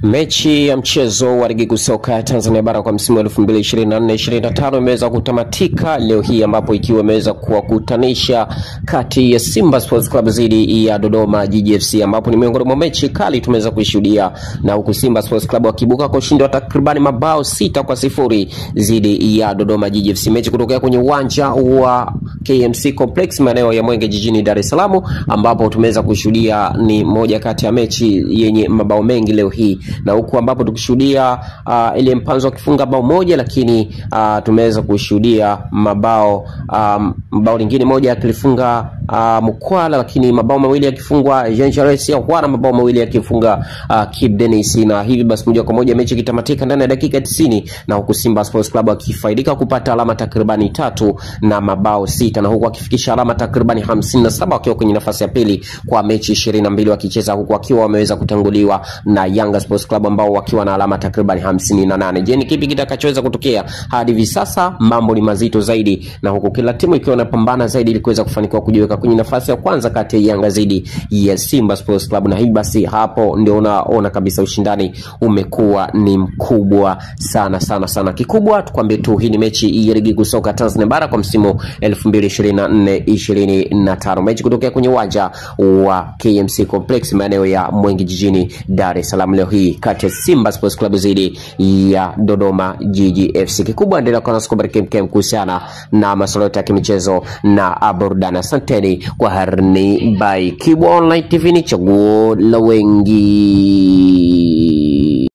Mechi ya mchezo wa ligi kuu soka Tanzania bara kwa msimu wa 2024-2025 imeweza kutamatika leo hii, ambapo ikiwa imeweza kuwakutanisha kati ya Simba Sports Club dhidi ya Dodoma Jiji FC, ambapo ni miongoni mwa mechi kali tumeweza kuishuhudia, na huku Simba Sports Club wakibuka kwa ushindi wa takribani mabao 6-0 dhidi ya Dodoma Jiji FC. Mechi kutokea kwenye uwanja wa KMC Complex maeneo ya Mwenge jijini Dar es Salaam, ambapo tumeweza kushuhudia ni moja kati ya mechi yenye mabao mengi leo hii, na huku ambapo tukishuhudia ile Mpanzo akifunga bao moja, lakini tumeweza kushuhudia bao lingine moja akilifunga Mkwala, lakini mabao mawili yakifungwa Jean Charles Ahoua, mabao mawili yakifunga Kip Dennis, na hivi basi moja kwa moja mechi kitamatika ndani ya dakika 90, na huku Simba Sports Club akifaidika kupata alama takribani 3 na mabao 6, na huku akifikisha alama takribani 57 wakiwa kwenye nafasi ya pili kwa mechi 22 wakicheza, huku wakiwa wameweza kutanguliwa na Yanga Sports Club ambao wakiwa na alama takribani 58. Je, ni kipi kitakachoweza kutokea? Hadi hivi sasa mambo ni mazito zaidi, na huku kila timu ikiwa inapambana zaidi ili kuweza kufanikiwa kujiweka kwenye nafasi ya kwanza kati ya Yanga dhidi ya Simba Sports Club, na hivi basi hapo ndio unaona kabisa ushindani umekuwa ni mkubwa sana. Kikubwa tukwambie tu, hii ni mechi ya ligi kuu soka Tanzania bara kwa msimu 2024-2025, mechi kutokea kwenye uwanja wa KMC Complex maeneo ya Mwenge jijini Dar es Salaam leo hii kati ya Simba Sports Club dhidi ya Dodoma Jiji FC. Kikubwa endelea kwa nasi kubariki kuhusiana na masuala ya kimichezo na burudani. Asanteni kwa harni by Kibo Online TV, ni chaguo la wengi.